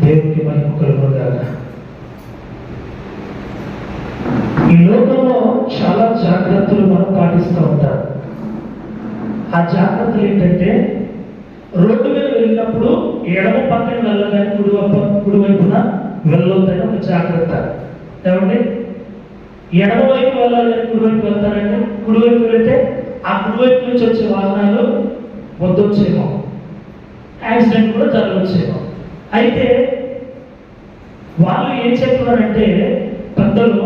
దేవునికి మహిమ కలుగునుగాక. ఈ లోకంలో చాలా జాగ్రత్తలు మనం పాటిస్తూ ఉంటాం. ఆ జాగ్రత్తలు ఏంటంటే, రోడ్డు మీద వెళ్ళినప్పుడు ఎడమ పక్కన వెళ్ళగానే కుడివైపున వెళ్ళొద్దని ఒక జాగ్రత్త. ఏమండి, ఎడమ వైపు వెళ్ళాలని కుడివైపు వెళ్తారంటే, కుడివైపు వెళ్తే ఆ కుడివైపు నుంచి వచ్చే వాహనాలు వద్దొచ్చేమో, యాక్సిడెంట్ కూడా జరగవచ్చేమో. అయితే వాళ్ళు ఏం చెప్తున్నారంటే, పెద్దలు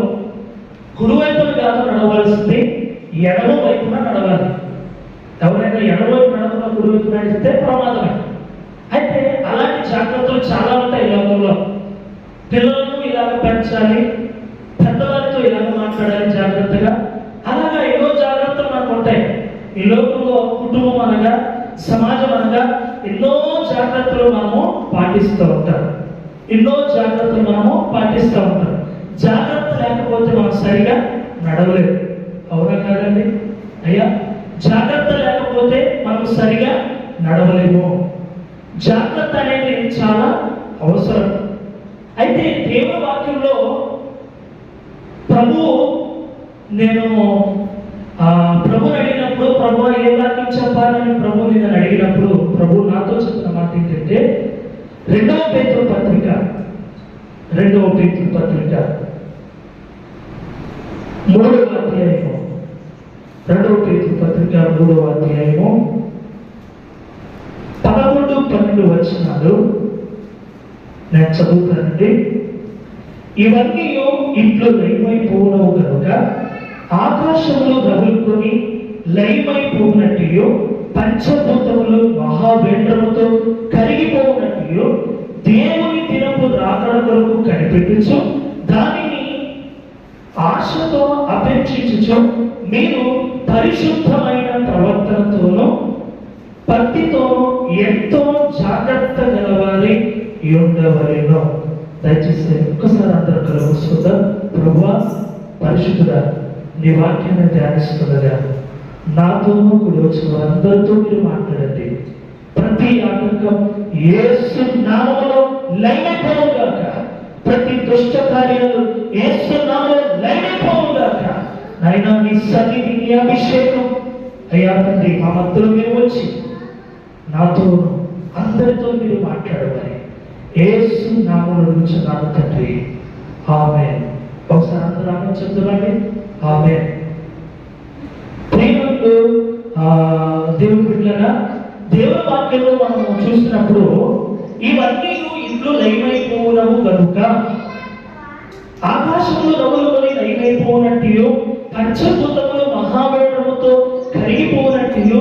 కుడివైపున కాదు నడవలసింది, ఎడమ వైపున నడవాలి. ఎవరైనా ఎడమవైపు నడవకుండా కుడివైపు నడిస్తే ప్రమాదమే. అయితే అలాంటి జాగ్రత్తలు చాలా ఉంటాయి లోకంలో. పిల్లలను ఇలాగ పెంచాలి, పెద్దవారితో ఇలాగ మాట్లాడాలి జాగ్రత్తగా, అలాగా ఎన్నో జాగ్రత్తలు మనకు ఉంటాయి. ఈ లోకంలో కుటుంబం అనగా, సమాజం అనగా ఎన్నో జాగ్రత్తలు మనము పాటిస్తూ ఉంటాం. ఎన్నో జాగ్రత్తలు మనము పాటిస్తూ ఉంటాం. జాగ్రత్త లేకపోతే మనం సరిగా నడవలేదు. అవునా కాదండి అయ్యా? జాగ్రత్త లేకపోతే మనం సరిగా నడవలేము. జాగ్రత్త అనేది చాలా అవసరం. అయితే దేవుని వాక్యంలో ప్రభుని అడిగినప్పుడు, ప్రభు ఏ వాక్యం చెప్పాలని ప్రభుని నేను అడిగినప్పుడు, ప్రభు నాతో చెప్పిన మాట ఏంటంటే, 2వ పేతురు పత్రిక 3వ అధ్యాయము 2వ పేతురు పత్రిక 3వ అధ్యాయము 11-12 వచనాలు నేను చదువుతానండి. ఇవన్నీ ఇంట్లో లయమైపోవునవు కనుక ఆకాశంలో రగులుకొని లయమైపోవునట్టు, పంచభూతములు మహావేంద్రముతో కరిగిపోవునట్టు దేవుని దినపు రాకడ కొరకు కనిపెట్టుచు దానిని ఆశతో అపేక్షించుచు మీరు పరిశుద్ధమైన ప్రవర్తనతోనూ భక్తితోనూ ఎంతో జాగ్రత్త గలవారి ఉండవలెను. దయచేసి ఒక్కసారి అందరూ కలుగుతుందా? ప్రభువా, పరిశుద్ధుడా, నీ వాక్యాన్ని ధ్యానిస్తుండగా నాతోనూ కూడా వచ్చిన వారందరితో మీరు మాట్లాడండి. ప్రతి ఆటంకం యేసు నామములో లయమైపోవుగాక. ప్రతి దుష్ట కార్యాలు యేసు నామములో లయమైపోవుగాక. నాయనా, నీ సన్నిధి, నీ అభిషేకం అయ్యా తండ్రి, మా మధ్యలో మీరు వచ్చి నాతో అందరితో మీరు మాట్లాడమని యేసు నామములో నుంచున్నాను తండ్రి. ఆమేన్. ఒకసారి అందరూ ఆమేన్ చెప్తామండి. ఆమేన్. ప్రియములు దేవుని బిడ్డలారా, దేవుని వాక్యంలో మనం చూసినప్పుడు ఇవన్నీ ఇంట్లో లయమైపోవునవు కనుక ఆకాశంలో రగులుకొని లయమైపోవునట్టు, పంచభూతములు మహావేంద్రముతో కరిగిపోవునట్టు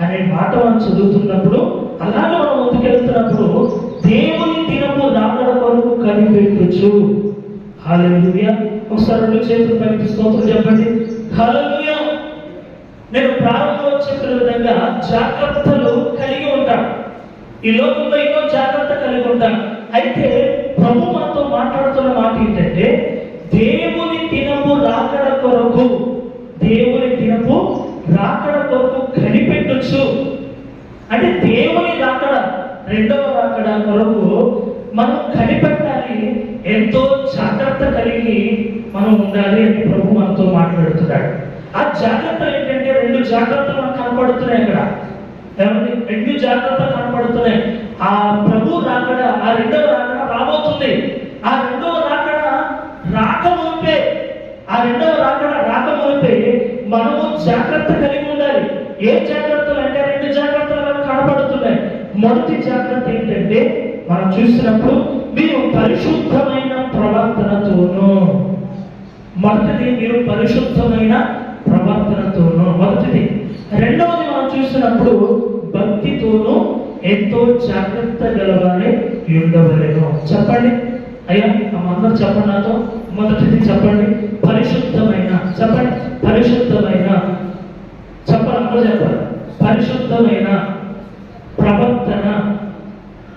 అనే మాట మనం చదువుతున్నప్పుడు, అలాగే మనం ముందుకెళ్తున్నప్పుడు దేవుని దినము రాకడ కొరకు కనిపెట్టుచు. హల్లెలూయా. ఒకసారి 2 చేతులు పైకి స్తోత్రం చెప్పండి. హల్లెలూయా. నేను ప్రారంభంలో చెప్పిన విధంగా జాగ్రత్తలు కలిగి ఉంటాం. ఈ లోకంలో ఎన్నో జాగ్రత్త కలిగి ఉంటాం. అయితే ప్రభు మనతో మాట్లాడుతున్న మాట ఏంటంటే, దేవుని దినపు రాకడ కొరకు, దేవుని దినపు రాకడ కొరకు కనిపెట్టొచ్చు. అంటే దేవుని రాకడ, 2వ రాకడ కొరకు మనం కనిపెట్టాలి. ఎంతో జాగ్రత్త కలిగి మనం ఉండాలి అని ప్రభు మనతో మాట్లాడుతున్నాడు. ఆ జాగ్రత్తలు ఏంటంటే, 2 జాగ్రత్తలు మనకు కనపడుతున్నాయి అక్కడ. ఏమంటే 2 జాగ్రత్తలు కనపడుతున్నాయి. ఆ ప్రభు రాకడ, ఆ 2వ రాకడ రాబోతుంది. ఆ 2వ రాకడ రాకమునిపే, మనము జాగ్రత్త కలిగి ఉండాలి. ఏ జాగ్రత్తలు అంటే 2 జాగ్రత్తలు మనకు కనపడుతున్నాయి. మొదటి జాగ్రత్త ఏంటంటే, మనం చూసినప్పుడు మీరు పరిశుద్ధమైన ప్రవర్తనతోనూ, మొదటిది మీరు పరిశుద్ధమైన ప్రవర్తనతోనూ మొదటిది. 2వది మనం చూసినప్పుడు భక్తితోనూ ఎంతో జాగ్రత్త గలవారే ఉండవలెను. చెప్పండి అయ్యా, అందరూ చెప్పండి నాతో. మొదటిది చెప్పండి, పరిశుద్ధమైన. చెప్పండి, పరిశుద్ధమైన. చెప్పండి, అందరూ చెప్పండి. పరిశుద్ధమైన ప్రవర్తన.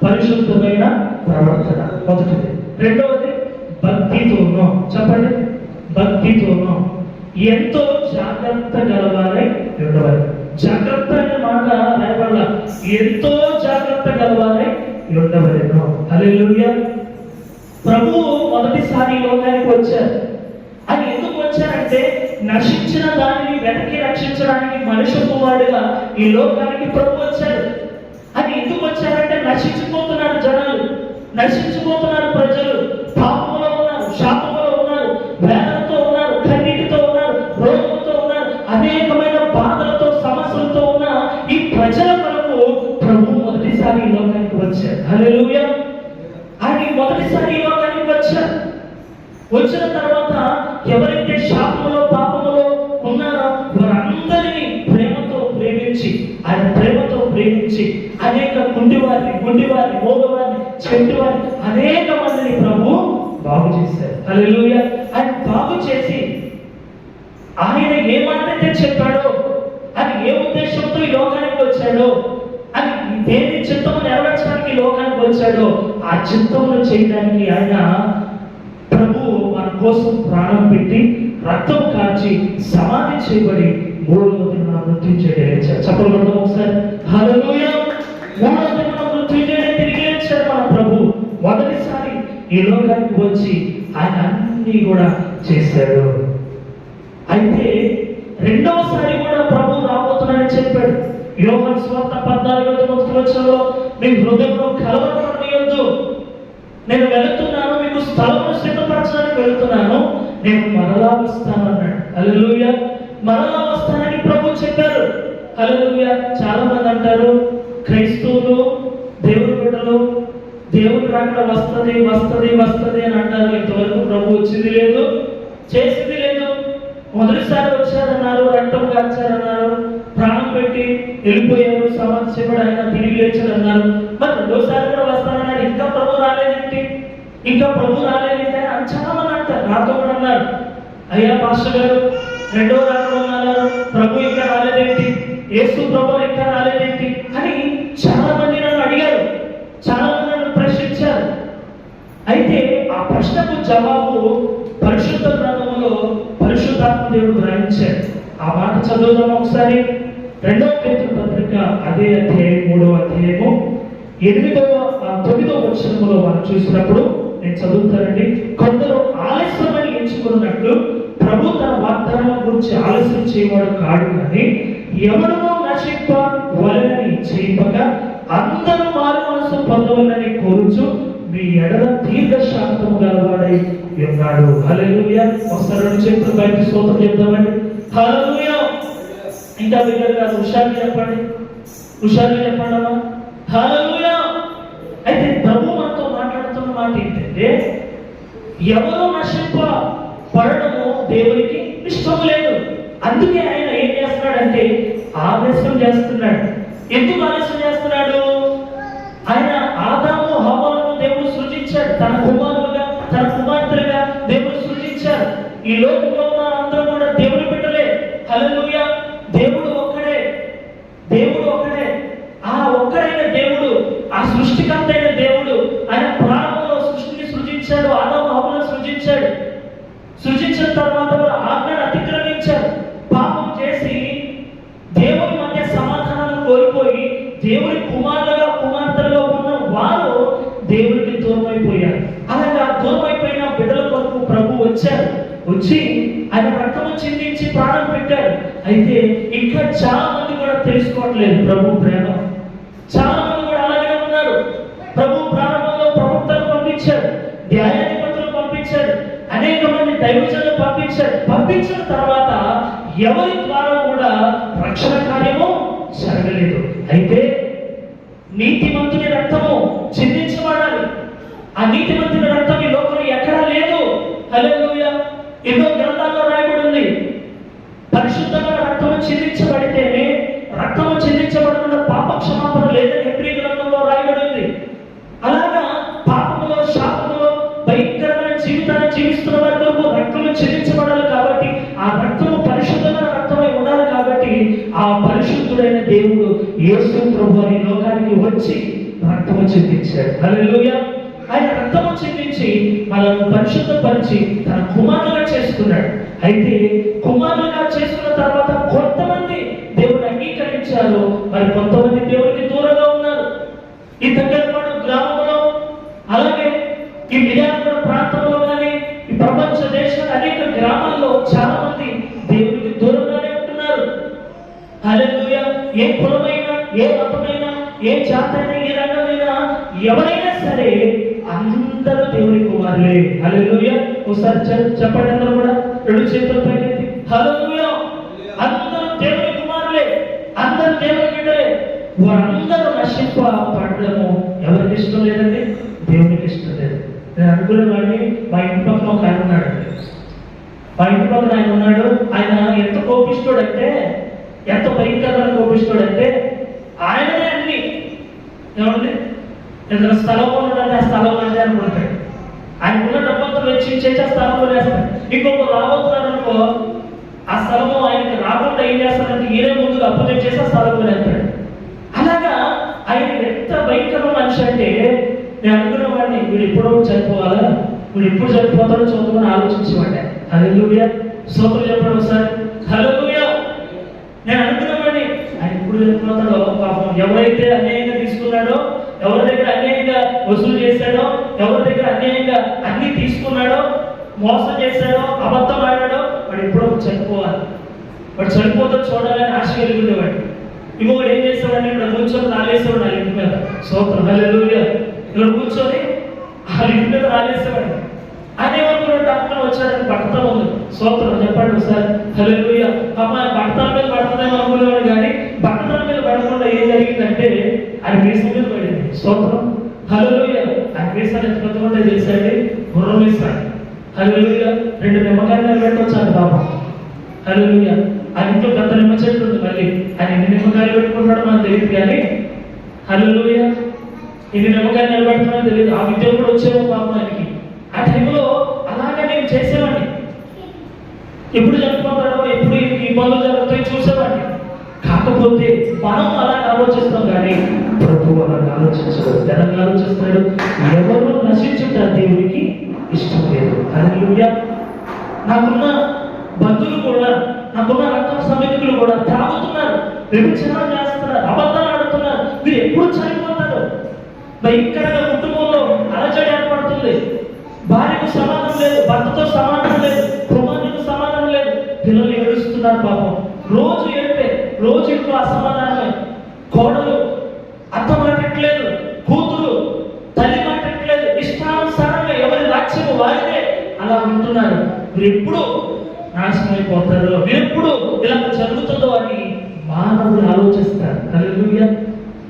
పరిశుద్ధమైన ప్రవర్తన మొదటిది. 2వది భక్తితోనూ. చెప్పండి, భక్తితోనూ ఎంతో జాగ్రత్త గలవారై ఉండవాలి. జాగ్రత్త అనే మాట రాయబడాల. ఎంతో జాగ్రత్త గలవారై ఉండవలెను. హల్లెలూయా. ప్రభువు మొదటిసారి లోకానికి వచ్చారు. అది ఎందుకు వచ్చారంటే నశించిన దానిని వెనక్కి రక్షించడానికి మనిషి కుమారుడుగా ఈ లోకానికి ప్రభు వచ్చారు. అది ఎందుకు వచ్చారంటే నశించిపోతున్నారు జనాలు, నశించిపోతున్నారు ప్రజలు, పాపంలో ఉన్నారు, శాపంలో ఉన్నారు, వేదనతో ఉన్నారు, కన్నీటితో ఉన్నారు, రోగంతో ఉన్నారు, అనేకమైన బాధలతో సమస్యలతో ఉన్న ఈ ప్రజల కొరకు ప్రభు మొదటిసారి ఈ లోకానికి వచ్చారు. హల్లెలూయా. ఆయన మొదటిసారి ఈ లోకానికి వచ్చారు. వచ్చిన తర్వాత ఎవరైతే శాపంలో పాపంలో ఉన్నారో వారందరినీ ప్రేమతో ప్రేమించి, ఆయన ప్రేమతో ప్రేమించి అనేక గుడ్డివారిని, మోగవారిని, చెట్టువారిని అనేక మందిని ప్రభు బాగు చేశారు. హల్లెలూయా. ఆయన బాగు చేసి ఆయన ఏ మాట అయితే చెప్పాడో, అది ఏ ఉద్దేశంతో ఈ లోకానికి వచ్చాడో, అది దేని చిత్తము నెరవేర్చడానికి ఈ లోకానికి వచ్చాడో ఆ చిత్తమును చేయడానికి ఆయన ప్రభు మన కోసం ప్రాణం పెట్టి రక్తం కాచి సమాధి చేయబడి 3వ దినాన మృత్యుంజయుడై లేచారు. చెప్పగలుగుతాం ఒకసారి? హల్లెలూయా. 3వ దినాన మృత్యుంజయుడై తిరిగి లేచారు మన ప్రభు. మొదటిసారి ఈ లోకానికి వచ్చి ఆయన అన్ని కూడా చేశాడు. అయితే రెండవసారి కూడా ప్రభు రాబోతున్నాడని చెప్పాడు. యోహాను సువార్త 14:1 మీ హృదయంలో కలవరపడనియొద్దు, నేను వెళుతున్నాను, మీకు స్థలమును సిద్ధపరచడానికి వెళుతున్నాను, నేను మరలా వస్తాను అన్నాడు. హల్లెలూయా. మరలా వస్తానని ప్రభు చెప్పారు. హల్లెలూయా. చాలా మంది అంటారు క్రైస్తవులు, దేవుని బిడ్డలు, దేవుని రాకడ వస్తది అని అంటారు. ఇంతవరకు ప్రభు వచ్చింది లేదు, చేసింది లేదు. మొదటిసారి వచ్చారన్నారు, రక్తం కాచారన్నారు, ప్రాణం పెట్టి వెళ్ళిపోయారు, సమాధి చేయబడి ఆయన తిరిగి లేచారన్నారు. మరి రెండోసారి కూడా వస్తానన్నారు. ఇంకా ప్రభు రాలేదేంటి అని చాలా మంది అంటారు. నాతో కూడా అన్నారు, అయ్యా పాస్టర్ గారు రెండో రాకడ అన్నారు, ప్రభు ఇంకా రాలేదేంటి, యేసు ప్రభు ఇంకా రాలేదేంటి అని చాలా మంది నన్ను అడిగారు, చాలా మంది నన్ను ప్రశ్నించారు. అయితే ఆ ప్రశ్నకు జవాబు పరిశుద్ధ గ్రంథంలో పరిశుద్ధాత్మ దేవుడు గ్రహించాడు. ఆ మాట చదువుదాం ఒకసారి. 2వ పేతురు పత్రిక అదే అధ్యాయం 3వ అధ్యాయము 9వ వచనములో మనం చూసినప్పుడు నేను చదువుతానండి. కొందరు ఆలస్యమని ఎంచుకున్నట్లు ప్రభు తన వాగ్దానం గురించి ఆలస్యం చేయవాడు కాడు, కానీ ఎవరినో నశింపవలెనని చేయగా అందరూ మారు మనసు పొందవలని కోరుచు మీ ఎడల దీర్ఘశాంతము గలవాడై ఉన్నాడు. హల్లెలూయా. ఒకసారి 2 చేతులు బయట స్తోత్రం చెప్తామండి. హల్లెలూయా. ఇంకా బిడ్డలుగా హుషారుగా చెప్పండి అమ్మా. హల్లెలూయా. అయితే ప్రభు మనతో మాట్లాడుతున్న మాట ఏంటంటే ఎవరో నశింపబడడము దేవునికి ఇష్టం లేదు. అందుకే ఆయన ఏం చేస్తున్నాడంటే ఆలస్యం చేస్తున్నాడు. ఎందుకు ఆలస్యం చేస్తున్నాడు? ఆయన ఆదాము హవ్వలను దేవుడు సృజించాడు, తన కుమారులుగా తన కుమార్తెలుగా దేవుడు సృజించాడు. ఈ లోకంలో ఉన్న అందరూ కూడా దేవుని బిడ్డలే. హల్లెలూయా. దేవుడు ఒక్కడే. ఆ ఒక్కడైన దేవుడు, ఆ సృష్టికర్త అయిన దేవుడు ఆయన ప్రారంభంలో సృష్టిని సృజించాడు, ఆదాము హవ్వలను సృజించాడు. సృజించిన తర్వాత ఆజ్ఞను అతిక్రమించారు, పాపం చేసి దేవుని మధ్య సమాధానాన్ని కోల్పోయి దేవుని కుమార్తెలుగా ఉన్న వారు దేవునికి దూరం అయిపోయారు. అలాగా దూరం అయిపోయిన బిడ్డల కొరకు ప్రభు వచ్చి ఆయన రక్తము చిందించి ప్రాణం పెట్టారు. అయితే ఇంకా చాలా మంది కూడా తెలుసుకోవట్లేదు ప్రభు ప్రేమ. చాలా మంది కూడా అలాగే ఉన్నారు. ప్రభు ప్రారంభంలో ప్రవక్తలను పంపించాడు, న్యాయాధిపతులు పంపించాడు, అనేక మంది దైవజనులు పంపించిన తర్వాత ఎవరి ద్వారా కూడా రక్షణ కార్యము జరగలేదు. అయితే నీతిమంతుని రక్తము చిందించబడాలి. ఆ నీతిమంతుని రక్తం ఈ లోకంలో ఎక్కడా లేదు. హల్లెలూయా. ఎన్నో గ్రంథాల్లో రాయబడి ఉంది, పరిశుద్ధంగా రక్తము చిందించబడితేనే, రక్తము చిందించబడకుండా పాప క్షమాపణ లేదని హెబ్రీ గ్రంథంలో రాయబడి ఉంది. అలాగా పాపములో శాపములో భయంకరమైన జీవితాన్ని జీవిస్తున్న వారి కొరకు రక్తము చిందించబడాలి. కాబట్టి ఆ రక్తము పరిశుద్ధమైన రక్తమై ఉండాలి. కాబట్టి ఆ పరిశుద్ధుడైన దేవుడు యేసు ప్రభు ఈ లోకానికి వచ్చి రక్తము చిందించాడు. హల్లెలూయా. ఆయన రక్తము చిందించి మనల్ని పరిశుద్ధపరిచి తన కుమారులుగా చేసుకున్నాడు. అయితే కుమారులుగా చేసుకున్న తర్వాత కొంతమంది దేవుని అంగీకరించారు, మరి కొంతమంది దేవునికి దూరంగా ఉన్నారు. ఈ దగ్గరపాడు గ్రామ ఎవరైనా సరే అందరూ దేవుని కుమారులే. హల్లెలూయా. ఒకసారి చెప్పండి అందరూ కూడా, రెండు చేతుల పైకి. హల్లెలూయా. అందరూ దేవుని కుమారులే, అందరూ దేవుని బిడ్డలే. వారందరూ నశింపబడము ఎవరికి ఇష్టం లేదండి? దేవునికి ఇష్టం లేదు. నేను అనుకునేవాడిని, మా ఇంటి పక్కన ఒక ఆయన ఉన్నాడు. మా ఇంటి పక్కన ఆయన ఉన్నాడు. ఆయన ఎంత కోపిస్తాడంటే, ఎంత భయంకరమైన కోపిస్తాడంటే, ఆయననే అన్ని ఏమండి ఏదైనా స్థలం ఉన్నదంటే ఆ స్థలం అనేది అనుకుంటాడు. ఆయనకున్న డబ్బంతా వెచ్చించేసి ఆ స్థలం కొనేస్తాడు. ఇంకొక రాబోతున్నాడు అనుకో, ఆ స్థలము ఆయనకి రాకుండా ఏం చేస్తాడంటే ఈయన ముందుగా అప్పచెప్పేసి ఆ స్థలం కొనేస్తాడు. అలాగా ఆయన ఎంత భయంకరమైన మనిషి అంటే, నేను అనుకున్న వాడిని వీడు ఎప్పుడో చనిపోవాలా, వీడు ఎప్పుడు చనిపోతాడో చూద్దామని ఆలోచించేవాడే. హల్లెలూయా. స్తోత్రం చెప్పండి ఒకసారి. హల్లెలూయా. నేను అనుకున్నవాడిని ఆయన ఎప్పుడు చనిపోతాడో, పాపం ఎవరైతే అన్యాయంగా తీసుకున్నాడో, ఎవరి దగ్గర అన్యాయంగా వసూలు చేశాడో, ఎవరి దగ్గర అన్యాయంగా అన్ని తీసుకున్నాడో, మోసం చేశాడో, అబద్ధం ఆడాడో, వాడు ఎప్పుడో చనిపోవాలి, వాడు చనిపోతే చూడాలని ఆశ కలిగేవాడు. ఇంకొకటి ఏం చేసేవాడిని, ఇక్కడ కూర్చొని రాలేసేవాడు ఆ ఇంటి మీద. స్తోత్రం. హల్లెలూయా. ఇక్కడ కూర్చొని ఆ ఇంటి మీద రాలేసేవాడు. ఆయన ఏమనుకున్నాడు, అక్కడ వచ్చాడని బట్టతల ఉంది. స్తోత్రం చెప్పండి ఒకసారి. హల్లెలూయా. పాప బట్టతల మీద పడుతుందేమో అనుకునేవాడు, కానీ బట్టతల మీద పడకుండా ఏం జరిగిందంటే ఆయన మీసం మీద పడింది. స్తోత్రం. హల్లెలూయా. ఆయన మీసాన్ని ఎత్తుకుంటే తెలిసాడు, గుర్రం మీసాడు. హల్లెలూయా. 2 నిమ్మకాయలు పెట్టొచ్చాడు పాపం. హల్లెలూయా. ఆ ఇంట్లో పెద్ద నిమ్మ చెట్టు ఉంది. మళ్ళీ ఆయన ఎన్ని నిమ్మకాయలు పెట్టుకుంటాడో మనకు తెలియదు, కానీ హల్లెలూయా ఎన్ని నిమ్మకాయలు నిలబెడుతున్నాడో తెలియదు. ఆ విద్య కూడా వచ్చేమో పాపం ఆయనకి. ఆ టైంలో అలాగే నేను చేసేవాడిని. ఎప్పుడు చనిపోతాడో, ఎప్పుడు ఇబ్బందులు జరుగుతాయో చూసేవాడిని. కాకపోతే మనం అలా ఆలోచిస్తాం, కానీ ప్రభు అలా ఆలోచించడు. ఎలా ఆలోచిస్తాడు? ఎవరు నశించుట దేవునికి ఇష్టం లేదు. హల్లెలూయా. నాకున్న బంధువులు కూడా, నాకున్న రక్త సమితులు కూడా తాగుతున్నారు, వ్యభిచారం చేస్తున్నారు, అబద్ధాలు ఆడుతున్నారు. మీరు ఎప్పుడు చనిపోతారు? భయంకరంగా కుటుంబంలో అలజడి ఏర్పడుతుంది. భార్యకు సమాధానం లేదు, భర్తతో సమాధానం లేదు, కుమారులకు సమాధానం లేదు. పిల్లలు ఏడుస్తున్నారు పాపం. రోజు ఏడిపే, రోజు ఇంట్లో అసమాధానమే. కోడలు అత్త మాటట్లేదు, కూతురు తల్లి మాటట్లేదు. ఇష్టానుసారంగా ఎవరి రాజ్యం వారిదే అలా ఉంటున్నారు. మీరు ఎప్పుడు నాశనం అయిపోతారో, మీరు ఎప్పుడు ఇలా జరుగుతుందో అని మానవులు ఆలోచిస్తారు. హల్లెలూయా.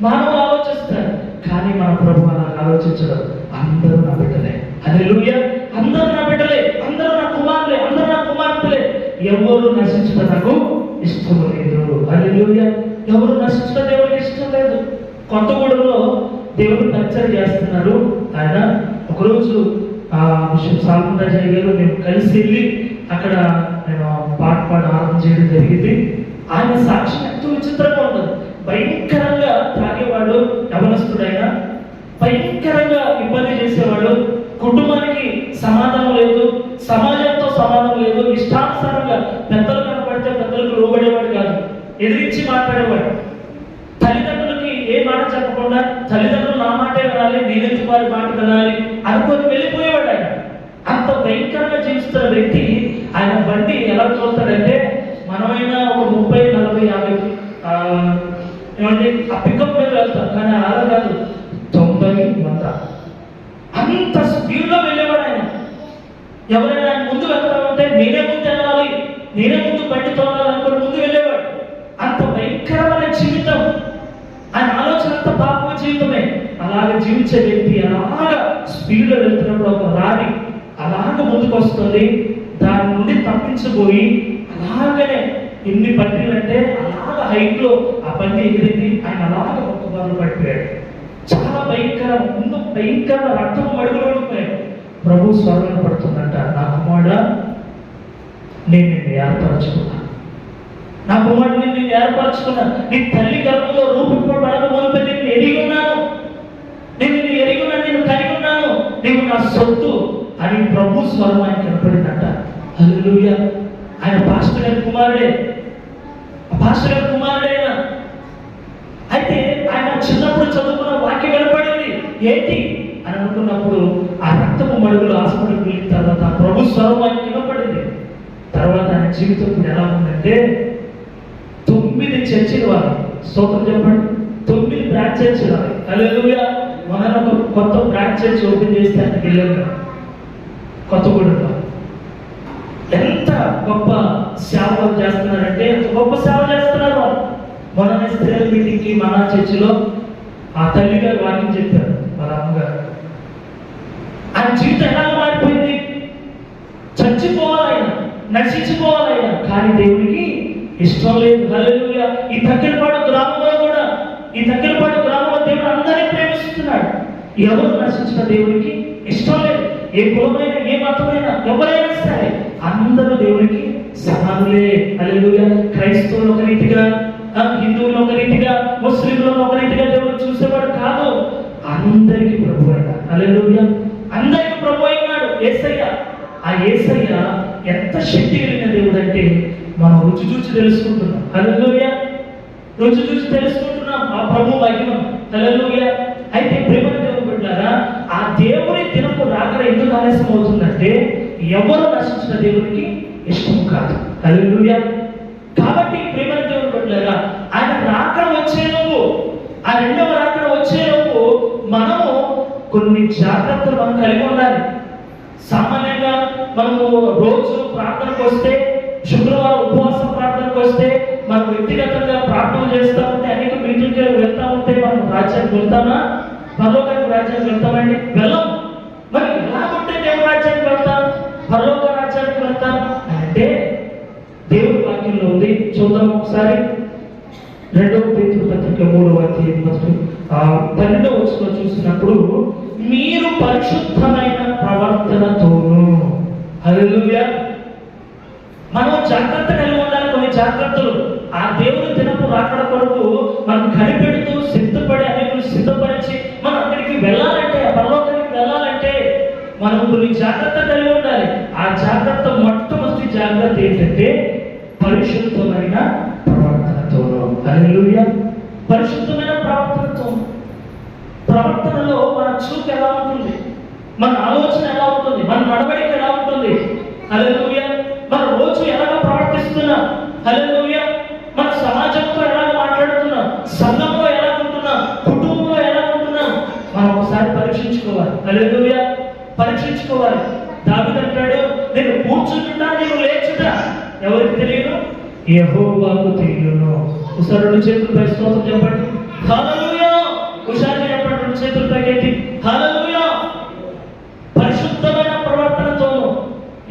మానవులు ఆలోచిస్తారు, కానీ మన ప్రభు అలా ఆలోచించడం. అందరూ నా బిడ్డలే. హల్లెలూయా. అందరూ నా బిడ్డలే, అందరూ నా కుమారులే, అందరూ నా కుమార్తెలే. ఎవరు నశించడం నాకు ఇష్టం లేదు. హల్లెలూయా. ఎవరు నశించడం దేవుడికి ఇష్టం లేదు. కొత్తగూడెంలో దేవుడు పరిచయం చేస్తున్నారు. ఆయన ఒకరోజు బిషప్ సాల్మన్ రాజయ్య గారు మేము కలిసి వెళ్ళి అక్కడ నేను పాట ఆరంభం చేయడం జరిగింది. ఆయన సాక్ష్యం ఎంతో విచిత్రంగా ఉంటుంది. భయంకరంగా తాగేవాడు, యవనస్తుడైనా భయంకరంగా ఇబ్బంది చేసేవాడు. కుటుంబానికి సమాధానం లేదు, సమాజంతో సమాధానం లేదు. ఇష్టానుసారంగా పెద్దలు కనపడితే పెద్దలకు లోబడేవాడు కాదు, ఎదిరించి మాట్లాడేవాడు. తల్లిదండ్రులకి ఏ మాట చెప్పకుండా తల్లిదండ్రులు నా మాటే వినాలి, నేనెందుకు వారి మాట వినాలి అనుకొని వెళ్ళిపోయేవాడు ఆయన. అంత భయంకరంగా జీవిస్తున్న వ్యక్తి. ఆయన బండి ఎలా చూస్తాడంటే, మనమైనా ఒక 30, 40, 50 ఏమంటే ఆ పికప్ మీద వెళ్తాం, కానీ అలా కాదు, 90, 100 అంత స్పీడ్లో వెళ్ళేవాడు ఆయన. ఎవరైనా ఆయన ముందు వెళ్తామంటే నేనే ముందు వెళ్ళాలి, నేనే ముందు బండి తోలాలనుకుని ముందు వెళ్ళేవాడు. అంత భయంకరమైన జీవితం. ఆయన ఆలోచన అంతా పాప జీవితమే. అలాగే జీవించే వ్యక్తి అలాగా స్పీడ్లో వెళ్తున్నప్పుడు ఒక రాణి అలాగ ముందుకు వస్తుంది. దాని నుండి తప్పించబోయి అలాగనే ఎన్ని పట్టీలు అంటే అలాగ హైట్లో ఆ బండి ఎగిరింది. ఆయన అలాగ ఒక్క బాధలు పడిపోయాడు. చాలా భయంకరం. ముందు భయంకర రక్తం మడుగులు పడిపోయాడు. ప్రభు స్వరం పడుతుందంట, నా కుమారుడా నేను నిన్ను ఏర్పరచుకున్నా, నా కుమారుడు నిన్ను ఏర్పరచుకున్నా, నీ తల్లి గర్భంలో రూపింపబడక మునుపే నిన్ను ఎరిగి ఉన్నాను, నేను నిన్ను ఎరిగి ఉన్నాను, నేను కలిగి ఉన్నాను, నీవు నా సొత్తు అని ప్రభు స్వరం ఆయన కనపడిందంట. హల్లెలూయా. ఆయన పాస్టర్ గారి కుమారుడే, పాస్టర్ గారి కుమారుడే. అయితే ఆయన చిన్నప్పుడు చదువుకున్న వాక్యం వినపడింది. ఏంటి అని అనుకున్నప్పుడు ఆ రక్తపు మడుగులు హాస్పిటల్కి వెళ్ళిన తర్వాత ప్రభు స్వరం ఆయన వినపడింది. తర్వాత ఆయన జీవితం ఎలా ఉందంటే 9 చర్చిలు వాళ్ళు. స్తోత్రం చెప్పండి. 9 బ్రాంచ్ చర్చిలు. హల్లెలూయా. మన ఒక కొత్త బ్రాంచ్ చర్చ్ ఓపెన్ చేస్తే అక్కడికి వెళ్ళాం కదా కొత్తగూడెంలో. ఎంత గొప్ప సేవ చేస్తున్నారంటే ఎంత గొప్ప సేవ చేస్తున్నారు వాళ్ళు. మొన్న స్త్రీల మీటింగ్కి మన చర్చిలో ఆ తల్లి గారు వాక్యం చెప్పారు. వాళ్ళ అమ్మగారు ఆయన జీవితం ఎలా మారిపోయింది. చచ్చిపోవాలైనా నశించిపోవాలైనా కానీ దేవునికి ఇష్టం లేదు. హల్లెలూయా. ఈ తక్కినపాడు గ్రామంలో కూడా ఈ తక్కినపాడు గ్రామంలో దేవుడు అందరినీ ప్రేమిస్తున్నాడు. ఎవరు నశించిన దేవునికి ఇష్టం లేదు. ఏ కులమైన ఏ మతమైన ఎవరైనా సరే అందరూ దేవునికి సమానులే. హల్లెలూయా. క్రైస్తవులు ఒక రీతిగా, హిందువులు ఒక రీతిగా, ముస్లింలను ఒక రీతిగా దేవుడు చూసేవాడు కాదు. అందరికీ ప్రభు అయినా. హల్లెలూయా. అందరికీ ప్రభు అయినాడు యేసయ్య. ఆ యేసయ్య ఎంత శక్తి కలిగిన దేవుడు అంటే మనం రుచి చూసి తెలుసుకుంటున్నాం. హల్లెలూయా. రుచి చూసి తెలుసుకుంటున్నాం ఆ ప్రభు మహిమ. హల్లెలూయా. అయితే ప్రేమ దేవుడు బిడ్డలారా, ఆ దేవుని దినపు రాకడ ఎందుకు ఆలస్యం అవుతుందంటే ఎవరు నశించిన దేవునికి ఇష్టం కాదు. హల్లెలూయా. కాబట్టి ప్రేమ దేవుడు బిడ్డలారా, ఆయన రాకడ వచ్చేలోపు, ఆ రెండవ రాకడ వచ్చేలోపు మనము కొన్ని జాగ్రత్తలు మనం కలిగి ఉండాలి. సామాన్యంగా మనము రోజు ప్రార్థనకు వస్తే, శుక్రవారం ఉపవాస ప్రార్థనకు వస్తే, మనం వ్యక్తిగతంగా ప్రార్థన చేస్తూ ఉంటే, అనేక మీటింగ్కి వెళ్తా ఉంటే మనం రాజ్యానికి వెళ్తామా? పరలోకానికి రాజ్యానికి వెళ్తామండి? వెళ్ళం. మరి ఎలా ఉంటే దేవుడు రాజ్యానికి వెళ్తాం, పరలోక రాజ్యానికి వెళ్తాం అంటే దేవుడి వాక్యంలో ఉంది. చూద్దాం ఒకసారి. 2వ పేతురు పత్రిక 3వ అధ్యాయం 12వ వచనంలో చూసినప్పుడు, మీరు పరిశుద్ధమైన ప్రవర్తనతోను. హల్లెలూయా. మనం జాగ్రత్త కలిగి ఉండాలి. కొన్ని జాగ్రత్తలు ఆ దేవుని దినపు రాకడ కొరకు మనం కనిపెడుతూ సిద్ధపడి అనేకులు సిద్ధపరిచి మనం అక్కడికి వెళ్ళాలంటే, ఆ పరలోకానికి వెళ్ళాలంటే మనం కొన్ని జాగ్రత్త కలిగి ఉండాలి. ఆ జాగ్రత్త మొట్టమొదటి జాగ్రత్త ఏంటంటే పరిశుద్ధమైన ప్రవర్తనతోను. హల్లెలూయా. పరిశుద్ధమైన ప్రవర్తనతోను. ప్రవర్తనలో మన చూపు ఎలా ఉంటుంది, మన ఆలోచన ఎలా ఉంటుంది, మన నడవడిక ఎలా ఉంటుంది. హల్లెలూయా. మన రోజు ఎలాగ ప్రవర్తిస్తున్నాం. హల్లెలూయా. మన సమాజంతో ఎలా మాట్లాడుతున్నాం, సంఘంలో ఎలా ఉంటున్నాం, కుటుంబంలో ఎలా ఉంటున్నాం, మనం ఒకసారి పరీక్షించుకోవాలి. హల్లెలూయా. పరీక్షించుకోవాలి. దావీదు అంటాడు, నేను కూర్చుంటున్నా, నేను లేచుటా ఎవరికి తెలియదు, యెహోవాకు తెలియను. ఒకసారి 2 చేతులపై స్తోత్రం చెప్పండి. హల్లెలూయా. ఒకసారి చెప్పండి 2 చేతులపై ఎత్తి. హల్లెలూయా. పరిశుద్ధమైన ప్రవర్తనతోను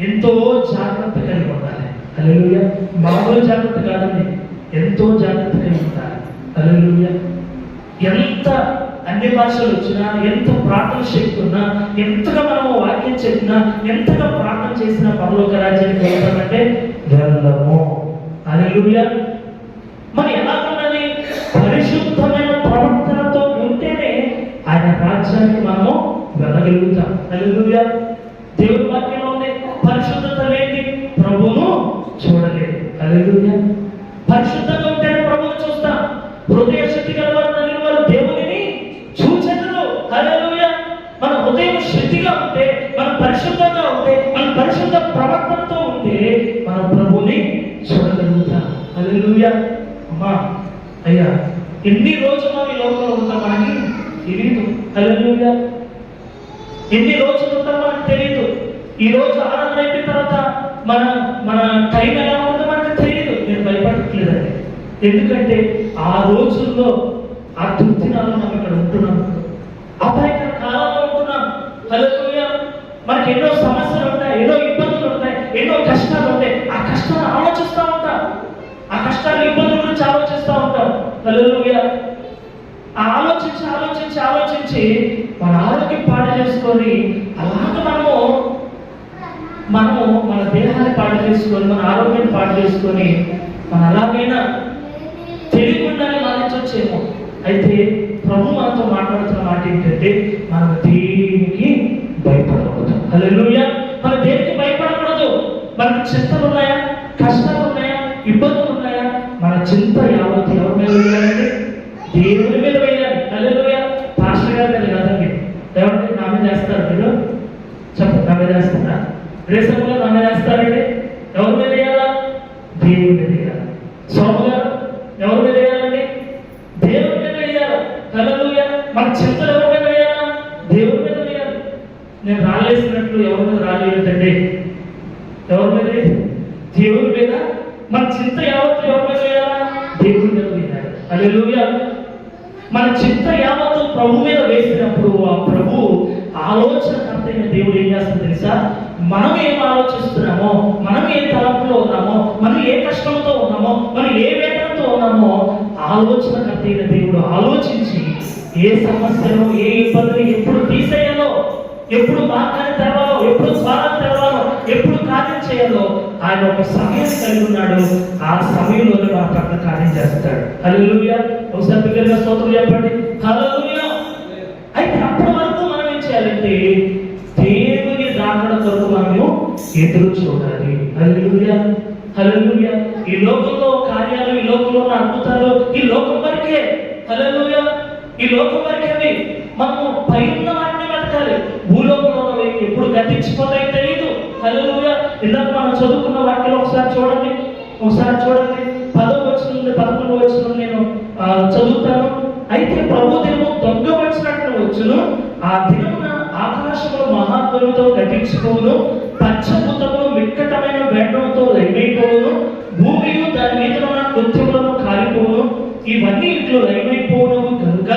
ఎంతో జాగ్రత్త కలిగి ఉండాలి. హల్లెలూయా. మామూలు జాగ్రత్త కాదండి, ఎంతో జాగ్రత్త కలిగి ఉండాలి. హల్లెలూయా. ఎంత అన్ని భాషలు వచ్చినా, ఎంత ప్రార్థన శక్తి ఉన్నా, ఎంతగా మనము వాక్యం చెప్పినా, ఎంతగా ప్రార్థన చేసినా పరలోక రాజ్యానికి వెళ్తామంటే వెళ్ళము. హల్లెలూయా. మరి ఎలా ఉండాలి? పరిశుద్ధమైన ప్రవర్తనతో ఉంటేనే ఆయన రాజ్యానికి మనము వెళ్ళగలుగుతాం. హల్లెలూయా. దేవుని వాక్యంలో ఉంది, పరిశుద్ధత లేని ప్రభువును చూడలేదు. హల్లెలూయా. పరిశుద్ధంగా ఉంటేనే ప్రభువును చూస్తాం. హృదయ శక్తి గలవారు దేవునిని చూచెదరు. హల్లెలూయా. మన హృదయం శుద్ధిగా ఉంటే, మనం పరిశుద్ధంగా ఉంటే, మన పరిశుద్ధ ప్రవర్తనతో ఉంటే మనం ప్రభువుని చూడగలుగుతాం. హల్లెలూయా. అమ్మా అయ్యా, ఎన్ని రోజులు మనం ఈ లోకంలో ఉంటాం మనకి తెలియదు. హల్లెలూయా. ఎన్ని రోజులు ఉంటాం మనకు తెలియదు. ఈ రోజు ఆరాధన అయిపోయిన తర్వాత మన మన టైం ఎలా ఉంటుందో మనకు తెలియదు. నేను భయపడట్లేదండి. ఎందుకంటే ఆ రోజుల్లో ఆ దుర్దినాల్లో మనం ఇక్కడ ఉంటున్నాం, అపాయకర కాలంలో ఉంటున్నాం. హల్లెలూయా. మనకి ఎన్నో సమస్యలు ఉంటాయి, ఎన్నో ఇబ్బందులు ఉంటాయి, ఎన్నో కష్టాలు ఉంటాయి. ఆ కష్టాలు ఆలోచిస్తూ ఉంటాం, ఆ కష్టాలు ఇబ్బందుల గురించి ఆలోచిస్తూ ఉంటాం. హల్లెలూయా. ఆలోచించి ఆలోచించి ఆలోచించి మన ఆరోగ్యం పాడు చేసుకొని, అలాగ మనము మన దేహాన్ని పాడు చేసుకొని, మన ఆరోగ్యాన్ని పాడు చేసుకొని, మనం అలాగైనా తెలియకుండానే మారించొచ్చేమో. అయితే ప్రభు మనతో మాట్లాడుతున్న మాట ఏంటంటే మనం దేనికి భయపడకూడదు. హల్లెలూయా. మనం దేనికి భయపడకూడదు. మనకు చింతలు ఉన్నాయా, కష్టాలు ఉన్నాయా, ఇబ్బందులు ఉన్నాయా, మన చింత యావత్ ఎవరి మీద వేయాలంటే దేవుని మీద వేయాలి. హల్లెలూయా. పాస్టర్ గారి మీద కాదండి. ఎవరి నా మీద వేస్తారు? మీరు చెప్పండి. నా మీద వేస్తారా? రేసంలో నా మీద వేస్తారండి. ఎవరి మీద వేయాలా? దేవుని మీద వేయాలి. సోము గారు ఎవరి మీద వేయాలండి? దేవుని మీద వేయాలి. హల్లెలూయా. మన చింతలు ఎవరి మీద వేయాలి? నేను రాలేసినట్లు ఎవరి మీద రాలేదండి? ఎవరి మీద? దేవుని మీద. మన చింత యావత్తు ఎవరి మీద వేయాలా? దేవుని మీద వేయాలి. హల్లెలూయా. మన చింత యావత్తు ప్రభు మీద వేసినప్పుడు ఆ ప్రభు ఆలోచనకర్త అయిన దేవుడు ఏం చేస్తాడు తెలుసా? మనం ఏం ఆలోచిస్తున్నామో, మనం ఏ తలంపులో ఉన్నామో, మనం ఏ కష్టంతో ఉన్నామో, మనం ఏ వేదనతో ఉన్నామో, ఆలోచనకర్త అయిన దేవుడు ఆలోచించి ఏ సమస్యను, ఏ ఇబ్బందిని ఎప్పుడు తీసేయాలో, ఎప్పుడు మార్గాన్ని తెరవాలో, ఎప్పుడు ద్వారం తెరవాలో, ఎప్పుడు కార్యం చేయాలో ఆయన ఒక సమయం కలిగి ఉన్నాడు. ఆ సమయంలోనే మన పట్ల కార్యం చేస్తాడు. హల్లెలూయా. ఒకసారి బిగ్గరగా స్తోత్రం చెప్పండి. హల్లెలూయా. అయితే అప్పటి వరకు మనం ఏం చేయాలంటే దేవుని రాకడ కొరకు మనము ఎదురు చూడాలి. హల్లెలూయా. హల్లెలూయా. ఈ లోకంలో కార్యాలు, ఈ లోకంలో ఉన్న అద్భుతాలు ఈ లోకం వరకే. హల్లెలూయా. ఈ లోకం వరకే. మనము పైన వాటిని వెతకాలి. భూలోకంలో ఎప్పుడు గతించిపోతాయో తెలియదు. హల్లెలూయా. ఇందాక మనం చదువుకున్న వాక్యాలు ఒకసారి చూడండి. 10వ వచనం నుండి 11వ వచనం నేను చదువుతాను. అయితే ప్రభు దినము దొంగ వచ్చినట్లు వచ్చును. ఆ దినమున ఆకాశములు మహాధ్వనితో గతించిపోవును, పంచభూతములు మిక్కటమైన వేండ్రంతో లయమైపోవును, భూమియు దాని మీద ఉన్న కృత్యములను కాలిపోవును. ఇవన్నీ ఇట్లు లయమైపోవును కనుక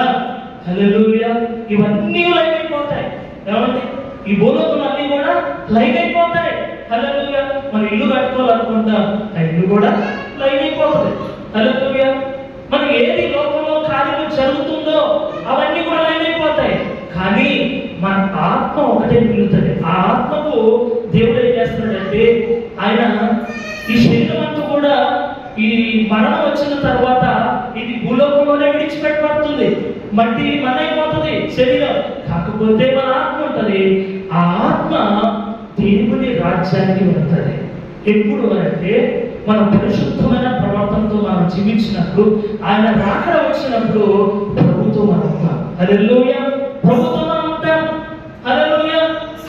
హల్లెలూయా. ఇవన్నీ లయమైపోతాయి. ఏమండి? ఈ భూలోకం అన్నీ కూడా లయమైపోతాయి. హల్లెలూయా. మన ఇల్లు కట్టుకోవాలనుకుంటా, ఆ ఇల్లు కూడా లయమైపోతుంది. హల్లెలూయా. మనం ఏది లోకంలో కార్యం జరుగుతుందో అవన్నీ కూడా లయమైపోతాయి. కానీ మన ఆత్మ ఒకటే మిగులుతుంది. ఆ ఆత్మకు దేవుడు ఏం చేస్తున్నాడంటే ఆయన ఈ శరీరం అంతా కూడా ఈ మరణం వచ్చిన తర్వాత ఇది భూలోకంలోనే విడిచిపెట్టబడుతుంది. మట్టి మన అయిపోతుంది శరీరం. కాకపోతే మన ఆత్మ ఉంటుంది. ఆ ఆత్మ దేవుని రాజ్యానికి వెళ్తుంది. ఎప్పుడు అంటే మన పరిశుద్ధమైన ప్రవర్తనతో మనం జీవించినప్పుడు, ఆయన రాకడ వచ్చినప్పుడు ప్రభుతో మనం ఉంటాం. హల్లెలూయా. ప్రభుతో మనం ఉంటాం. హల్లెలూయా.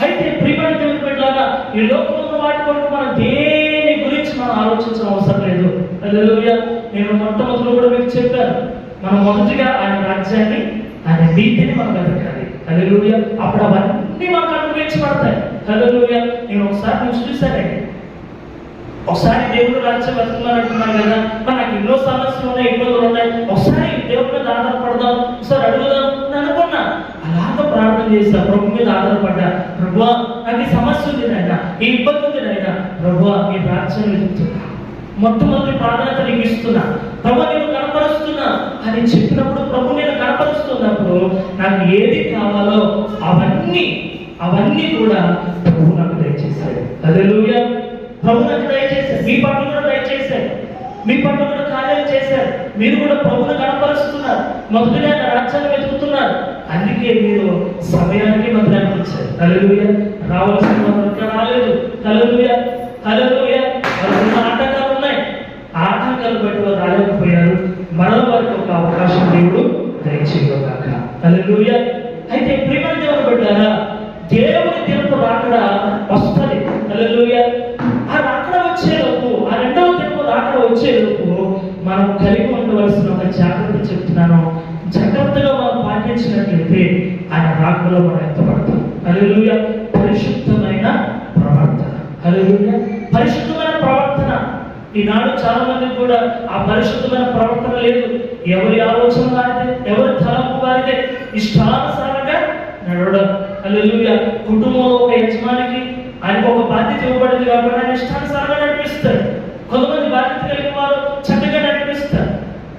అయితే ప్రియమైన దేవుని బిడ్డలారా, ఈ లోకంలో ఉన్న వాటి కొరకు మనం దేని గురించి మనం ఆలోచించడం అవసరం లేదు. హల్లెలూయా. నేను మొట్టమొదటిలో కూడా మీకు చెప్పాను, మనం మొదటిగా ఆయన రాజ్యాన్ని, ఆయన నీతిని మనం వెతకాలి. హల్లెలూయా. అప్పుడు అవన్నీ మనకు అనుగ్రహించబడతాయి. హల్లెలూయా. నేను ఒకసారి నుంచి చూశానండి. ఒకసారి దేవుడు రాజ్యం వెతుకున్నాను అంటున్నాను కదా, నాకు ఎన్నో సమస్యలు ఉన్నాయి, ఇబ్బందులు ఉన్నాయి, ఒకసారి దేవుడి మీద ఆధారపడదాం, ఒకసారి అడుగుదాం అని అనుకున్నా. అలాగ ప్రార్థన చేస్తా, ప్రభు మీద ఆధారపడ్డా. ప్రభువా, నాకు ఈ సమస్య ఉంది నాయన, ఈ ఇబ్బంది ఉంది నాయన, ప్రభువా నీ రాజ్యం వెతుకుతున్నా, మొట్టమొదటి ప్రాధాన్యత నీకు ఇస్తున్నా, ప్రభు నేను కనపరుస్తున్నా అని చెప్పినప్పుడు, ప్రభు నేను కనపరుస్తున్నప్పుడు నాకు ఏది కావాలో అవన్నీ కూడా ప్రభు నాకు దయచేశాడు. హల్లెలూయా. ప్రభు నాకు దయచేశారు. మీ పట్ల కూడా దయచేశారు. మీ పట్ల కూడా కార్యాలు చేశారు. మీరు కూడా ప్రభుని కనపరుస్తున్నారు. మొదటిగా రాజ్యాన్ని వెతుకుతున్నారు. అందుకే మీరు సమయానికి మందిరానికి వచ్చారు. హల్లెలూయా. రావాల్సిన మందిరం రాలేదు. హల్లెలూయా. హల్లెలూయా. వాళ్ళకున్న ఆటంకాలు ఉన్నాయి. ఆటంకాలు బట్టి వారు రాలేకపోయారు. మరో వారికి ఒక అవకాశం దేవుడు దయచేయగాక. హల్లెలూయా. అయితే ప్రియమైన దేవుని బిడ్డలారా, దేవుని దినపు రాకడ వస్తుంది. హల్లెలూయా. ఆ రాకడ వచ్చేలోపు, ఆ రెండవ దినపు రాకడ వచ్చేలోపు మనం కలిగి ఉండవలసిన ఒక జాగ్రత్త చెప్తున్నాను. జాగ్రత్తగా మనం పాటించినట్లయితే ఆయన రాకడలో మనం ఎత్తపడతాం. హల్లెలూయా. పరిశుద్ధమైన ప్రవర్తన. హల్లెలూయా. పరిశుద్ధమైన ప్రవర్తన. ఈనాడు చాలా మంది కూడా ఆ పరిశుద్ధమైన ప్రవర్తన లేదు. ఎవరి ఆలోచన వారిదే, ఎవరి తలంపు వారిదే, ఇష్టానుసారంగా నడవడం. హల్లెలూయా. కుటుంబంలో ఒక యజమానికి ఆయనకు ఒక బాధ్యత ఇవ్వబడింది కాబట్టి ఆయన ఇష్టానుసారంగా నడిపిస్తారు. కొంతమంది బాధ్యత కలిగిన వారు చక్కగా నడిపిస్తారు.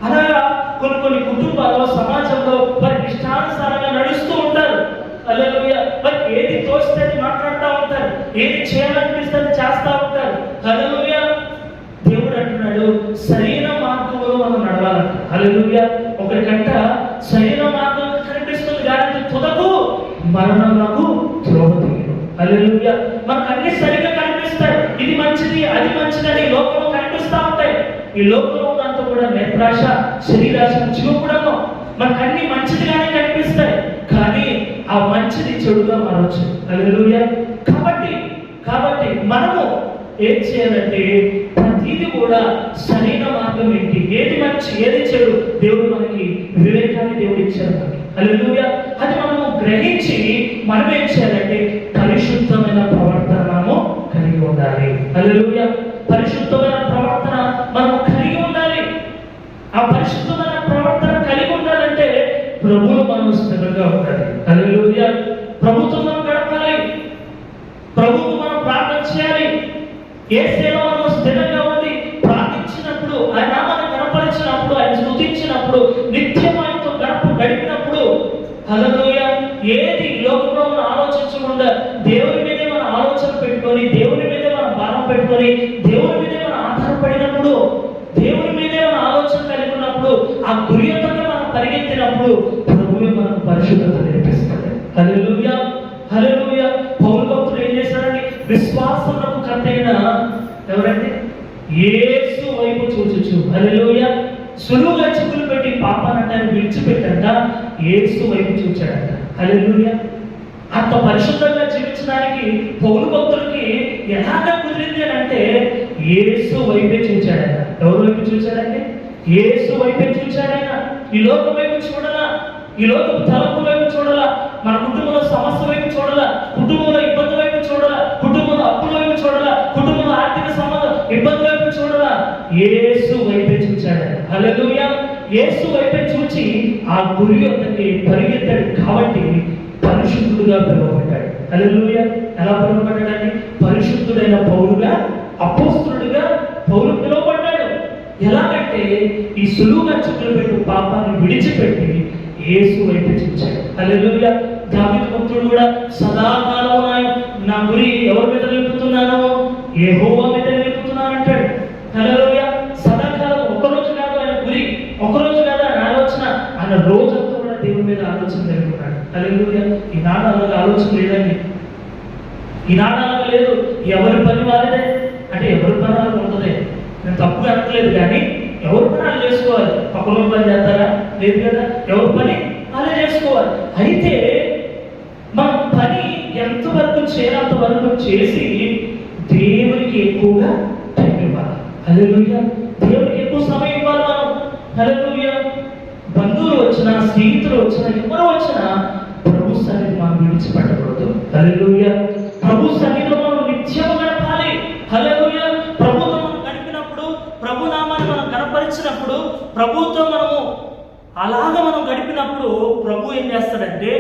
అలాగా కొన్ని కుటుంబాల్లో, సమాజంలో వారికి ఇష్టానుసారంగా నడుస్తూ ఉంటారు. హల్లెలూయా. వారికి ఏది తోస్తే అది మాట్లాడుతూ ఉంటారు, ఏది చేయాలనిపిస్తే అది చేస్తూ ఉంటారు. హల్లెలూయా. దేవుడు అంటున్నాడు సరైన మార్గంలో మనం నడవాలంట. హల్లెలూయా. ఒకరికంట సరైన మార్గం కనిపిస్తుంది కానీ తుదకు మరణమునకు త్రోవ తీయదు. హల్లెలూయా. మనకు అన్ని సరిగ్గా కనిపిస్తాయి. ఇది మంచిది, అది మంచిదని ఈ లోకంలో కనిపిస్తూ ఉంటాయి. ఈ లోకంలో ఉన్నంత కూడా నేత్రాశ, శరీరాశ, జీవపుడము మనకు అన్ని మంచిదిగానే కనిపిస్తాయి. కానీ ఆ మంచిది చెడుగా మారవచ్చు. హల్లెలూయా. కాబట్టి మనము ఏం చేయాలంటే ప్రతిదీ కూడా సరైన మార్గం ఏంటి, ఏది మంచి, ఏది చెడు, దేవుడు మనకి వివేకాన్ని దేవుడు ఇచ్చారు మనకి. హల్లెలూయా. అది మనము గ్రహించి మనం ఏం చేయాలంటే ఉండాలి. హల్లెలూయా. పరిశుద్ధమైన ప్రవర్తన మనం కలిగి ఉండాలి. ఆ పరిశుద్ధమైన ప్రవర్తన కలిగి ఉండాలంటే ప్రభువులో మనం స్థిరంగా ఉండాలి. హల్లెలూయా. ప్రభుత్వం మనం గడపాలి, ప్రభువుకు మనం ప్రార్థన చేయాలి. ఏ సేవ మనం స్థిరంగా ఉండి ప్రార్థించినప్పుడు, ఆయన నామాన్ని కనపరిచినప్పుడు, ఆయన స్తుతించినప్పుడు, నిత్యం ఆయనతో గడిపినప్పుడు, హల్లెలూయా, ఏది లోకంలో మనం ఆలోచించకుండా దేవుని మీదే మన ఆలోచన పెట్టుకొని, దేవుని మీదే మన భారం పెట్టుకొని, దేవుని మీదే మనం ఆధారపడినప్పుడు, దేవుని మీదే మన ఆలోచన కలిగి ఉన్నప్పుడు, ఆ గురియతగా మనం పరిగెత్తినప్పుడు ప్రభువే మనకు పరిశుద్ధత నేర్పిస్తాడు. హల్లెలూయా, హల్లెలూయా. పౌలు భక్తుడు ఏం చేశాడండి? విశ్వాసమునకు కర్తైన ఎవరండి? యేసు వైపు చూచుచు, హల్లెలూయా, సులువుగా చిక్కులు పెట్టి పాపాన్ని విడిచిపెట్టంట యేసు వైపు చూచాడంట. హల్లెలూయా. అంత పరిశుద్ధంగా జీవించడానికి పౌలు భక్తుడికి ఎలాగ కుదిరింది అని అంటే యేసు వైపే చూచాడట. ఎవరి వైపు చూచాడంటే యేసు వైపే చూచాడైన. ఈ లోకం వైపు చూడాలా, ఈ లోకం తలపు వైపు చూడాలా, మన కుటుంబంలో సమస్య వైపు చూడాలా, కుటుంబంలో ఇబ్బంది వైపు చూడాలా, కుటుంబంలో అప్పుల వైపు చూడాలా, కుటుంబంలో ఆర్థిక సంబంధం ఇబ్బంది వైపు చూడాలా, యేసు వైపే చూచాడు. హల్లెలూయా. యేసు వైపే చూచి ఆ గురి యొక్కకి పరిగెత్తాడు కాబట్టి పరిశుద్ధుడుగా పిలువబడ్డాడు. హల్లెలూయా. ఎలా పిలువబడ్డాడండి? పరిశుద్ధుడైన పౌలుగా, అపోస్తలుడిగా పౌలు పిలువబడ్డాడు. ఎలాగంటే ఈ సులువుగా చిక్కులు పెట్టు పాపాన్ని విడిచిపెట్టి యేసు వైపు చూచాడు. హల్లెలూయా. దావీదు భక్తుడు కూడా సదాకాలం నా గురి ఎవరి మీద నిలుపుతున్నాను? యెహోవా మీద నిలుపుతున్నాను అంటాడు. హల్లెలూయా. సదాకాలం ఒకరోజు కాదు ఆయన గురి, ఒకరోజు కాదు ఆయన ఆలోచన, ఆయన రోజంతా కూడా దేవుని మీద ఆలోచన జరుగుతున్నాడు. హల్లెలూయా. ఈనాడు అలాగే ఆలోచన లేదండి. ఈనాడు అలాగే లేదు. ఎవరి పని వారిదే, అంటే ఎవరి పని వాళ్ళకి ఉంటుంది. నేను తప్పుగా అనట్లేదు, కానీ ఎవరి పని వాళ్ళు చేసుకోవాలి. పక్కన పని చేస్తారా? లేదు కదా. ఎవరి పని వాళ్ళే చేసుకోవాలి. అయితే మన పని ఎంతవరకు చేరేంత వరకు చేసి దేవునికి ఎక్కువగా టైం ఇవ్వాలి. హల్లెలూయా. దేవునికి ఎక్కువ సమయం ఇవ్వాలి మనం. హల్లెలూయా. బంధువులు వచ్చినా, స్నేహితులు వచ్చినా, ఎవరు వచ్చినా ప్రభు సన్నిధి మనం విడిచిపెట్టకూడదు. హల్లెలూయా. ప్రభు సన్నిధిలో మనం నిత్యం గడపాలి. హల్లెలూయా. ప్రభుత్వం మనం గడిపినప్పుడు, ప్రభు నామాన్ని మనం కనపరిచినప్పుడు, ప్రభుత్వం అలాగా మనం గడిపినప్పుడు ప్రభు ఏం చేస్తాడంటే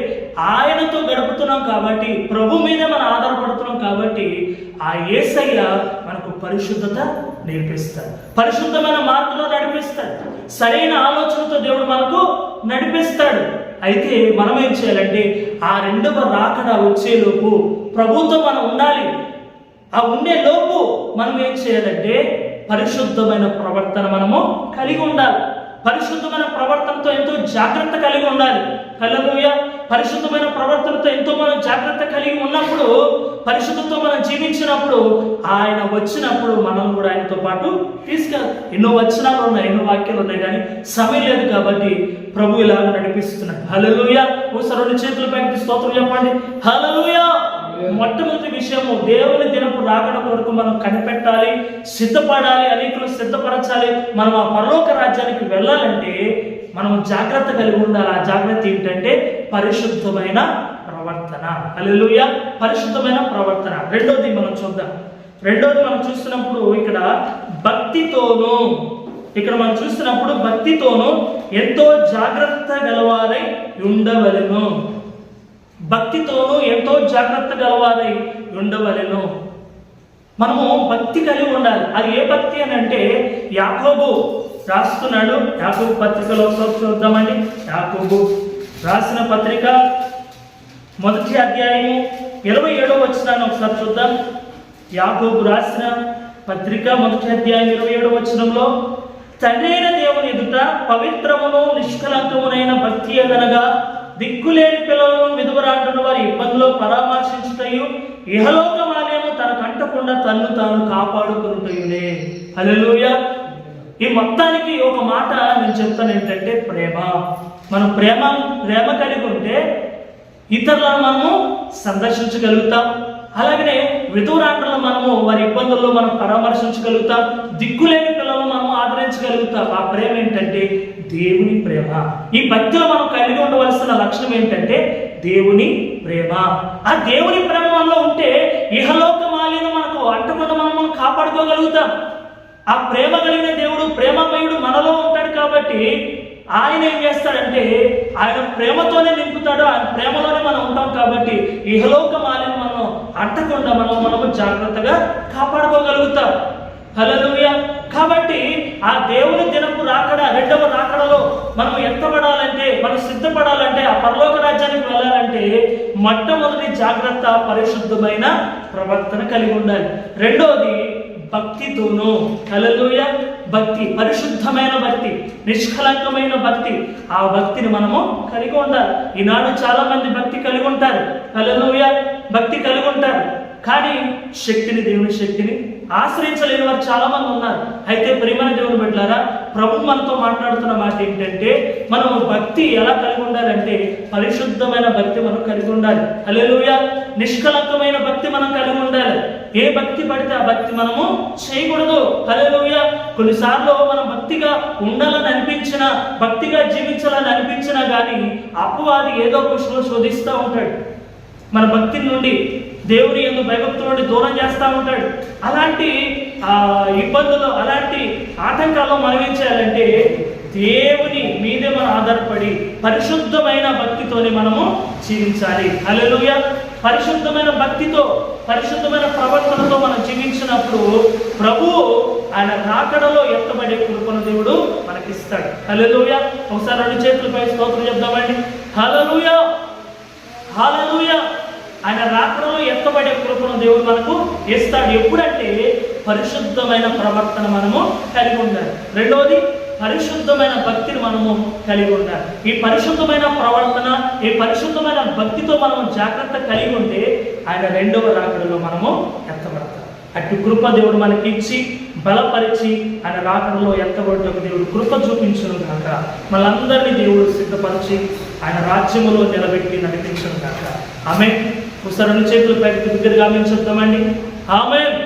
ఆయనతో గడుపుతున్నాం కాబట్టి, ప్రభు మీదే మనం ఆధారపడుతున్నాం కాబట్టి ఆ యేసయ్య మనకు పరిశుద్ధత నేర్పిస్తాడు, పరిశుద్ధమైన మార్గంలో నడిపిస్తాడు, సరైన ఆలోచనతో దేవుడు మనకు నడిపిస్తాడు. అయితే మనం ఏం చేయాలంటే ఆ రెండవ రాకడ వచ్చేలోపు ప్రభుతో మనం ఉండాలి. ఆ ఉండే లోపు మనం ఏం చేయాలంటే పరిశుద్ధమైన ప్రవర్తన మనము కలిగి ఉండాలి. పరిశుద్ధమైన ప్రవర్తనతో ఎంతో జాగ్రత్త కలిగి ఉండాలి. హల్లెలూయా. పరిశుద్ధమైన ప్రవర్తనతో ఎంతో మనం జాగ్రత్త కలిగి ఉన్నప్పుడు, పరిశుద్ధతో మనం జీవించినప్పుడు, ఆయన వచ్చినప్పుడు మనం కూడా ఆయనతో పాటు తీసుకెళ్ళాలి. ఎన్నో వచనాలు ఉన్నాయి, ఎన్నో వాక్యాలు ఉన్నాయి, కానీ సమయం లేదు కాబట్టి ప్రభు ఇలాగ నడిపిస్తున్నాడు. హల్లెలూయా. ఒకసారి రెండు చేతులు పైకి స్తోత్రం చెప్పండి. హల్లెలూయా. మొట్టమొదటి విషయము, దేవుని దినపు రాకడ కొరకు మనం కనిపెట్టాలి, సిద్ధపడాలి, అనేకులు సిద్ధపరచాలి. మనం ఆ పరలోక రాజ్యానికి వెళ్ళాలంటే మనం జాగ్రత్త కలిగి ఉండాలి. ఆ జాగ్రత్త ఏంటంటే పరిశుద్ధమైన ప్రవర్తన. హల్లెలూయా. పరిశుద్ధమైన ప్రవర్తన. రెండోది మనం చూద్దాం. రెండోది మనం చూస్తున్నప్పుడు ఇక్కడ భక్తితోనూ, ఇక్కడ మనం చూస్తున్నప్పుడు భక్తితోనూ ఎంతో జాగ్రత్త గలవారై ఉండవలెను. భక్తితోనూ ఎంతో జాగ్రత్త గలవారై ఉండవలెను. మనము భక్తి కలిగి ఉండాలి. అది ఏ భక్తి అని అంటే యాకోబు రాస్తున్నాడు. యాకోబు పత్రికలో ఒకసారి చూద్దామండి. యాకోబు రాసిన పత్రిక 1వ అధ్యాయము 27వ వచనాన్ని ఒకసారి చూద్దాం. యాకోబు రాసిన పత్రిక 1వ అధ్యాయం 27వ వచనంలో, తండ్రైన దేవుని ఎదుట పవిత్రమును నిష్కలంకమునైన భక్తి ఎదనగా దిక్కులేని పిల్లలను, విధవరాండ్రును వారి ఇబ్బందులో పరామర్శించుటయు, ఇహలోక మాన్యము తన కంటకుండా తన్ను తాను కాపాడుకుంటుయునే. హల్లెలూయా. ఈ మొత్తానికి ఒక మాట నేను చెప్తాను ఏంటంటే ప్రేమ. మనం ప్రేమ కలిగి ఉంటే ఇతరులను మనము సందర్శించగలుగుతాం. అలాగనే విధవరాండ్రులను మనము వారి ఇబ్బందుల్లో మనం పరామర్శించగలుగుతాం. దిక్కులేని పిల్లలను మనం ఆదరించగలుగుతాం. ఆ ప్రేమ ఏంటంటే దేవుని ప్రేమ. ఈ భక్తిలో మనం కలిగి ఉండవలసిన లక్షణం ఏంటంటే దేవుని ప్రేమ. ఆ దేవుని ప్రేమ మనలో ఉంటే ఇహలోక మాలిన మనకు అంటకుండా మనం కాపాడుకోగలుగుతాం. ఆ ప్రేమ కలిగిన దేవుడు, ప్రేమమయుడు మనలో ఉంటాడు కాబట్టి ఆయన ఏం చేస్తాడంటే ఆయన ప్రేమతోనే నింపుతాడు. ఆయన ప్రేమలోనే మనం ఉంటాం కాబట్టి ఇహలోక మాలిని మనం అంటకుండా మనము జాగ్రత్తగా కాపాడుకోగలుగుతాం. హల్లెలూయా. కాబట్టి ఆ దేవుని దినపు రాకడ, రెండవ రాకడలో మనం ఎత్తబడాలంటే, మనం సిద్ధపడాలంటే, ఆ పరలోక రాజ్యానికి వెళ్ళాలంటే మొట్టమొదటి జాగ్రత్త పరిశుద్ధమైన ప్రవర్తన కలిగి ఉండాలి. రెండోది భక్తితోనూ. హల్లెలూయా. భక్తి, పరిశుద్ధమైన భక్తి, నిష్కలంకమైన భక్తి, ఆ భక్తిని మనము కలిగి ఉండాలి. ఈనాడు చాలా మంది భక్తి కలిగి ఉంటారు. హల్లెలూయా. భక్తి కలిగి ఉంటారు కానీ దేవుని శక్తిని ఆశ్రయించలేని వారు చాలా మంది ఉన్నారు. అయితే ప్రియమైన దేవుని బిడ్డలారా, ప్రభు మనతో మాట్లాడుతున్న మాట ఏంటంటే మనము భక్తి ఎలా కలిగి ఉండాలంటే పరిశుద్ధమైన భక్తి మనం కలిగి ఉండాలి. హల్లెలూయా. నిష్కలంకమైన భక్తి మనం కలిగి ఉండాలి. ఏ భక్తి పడితే ఆ భక్తి మనము చేయకూడదు. హల్లెలూయా. కొన్నిసార్లు మనం భక్తిగా ఉండాలని అనిపించినా, భక్తిగా జీవించాలని అనిపించినా కానీ అపవాది ఏదో ఒక విషయంలో శోధిస్తూ ఉంటాడు. మన భక్తి నుండి, దేవుని యందు భయభక్తుల నుండి దూరం చేస్తూ ఉంటాడు. అలాంటి ఇబ్బందులు, అలాంటి ఆటంకాల్లో మనం ఏం చేయాలంటే దేవుని మీదే మనం ఆధారపడి పరిశుద్ధమైన భక్తితోని మనము జీవించాలి. హల్లెలూయా. పరిశుద్ధమైన భక్తితో, పరిశుద్ధమైన ప్రవర్తనతో మనం జీవించినప్పుడు ప్రభు ఆయన రాకడలో ఎత్తబడే కృపను దేవుడు మనకిస్తాడు. హల్లెలూయా. ఒకసారి రెండు చేతులపై స్తోత్రం చెప్దామండి. హల్లెలూయా. హల్లెలూయా. ఆయన రాకడలో ఎత్తబడే కృపను దేవుడు మనకు ఇస్తాడు. ఎప్పుడంటే పరిశుద్ధమైన ప్రవర్తన మనము కలిగి ఉండాలి. రెండవది పరిశుద్ధమైన భక్తిని మనము కలిగి ఉండాలి. ఈ పరిశుద్ధమైన ప్రవర్తన, ఈ పరిశుద్ధమైన భక్తితో మనము జాగ్రత్త కలిగి ఉంటే ఆయన రెండవ రాకడలో మనము ఎత్తబడతాం. అటు కృప దేవుడు మనకి ఇచ్చి బలపరిచి ఆయన రాకడలో ఎత్తబడ్డకు దేవుడు కృప చూపించును కాక మనందరినీ దేవుడు సిద్ధపరిచి ఆయన రాజ్యములో నిలబెట్టి నడిపించును కాక. ఆమేన్. ఒకసారి రెండు చేతులు పైకి దగ్గరగా ఆమేన్ చెప్తామండి. ఆమేన్.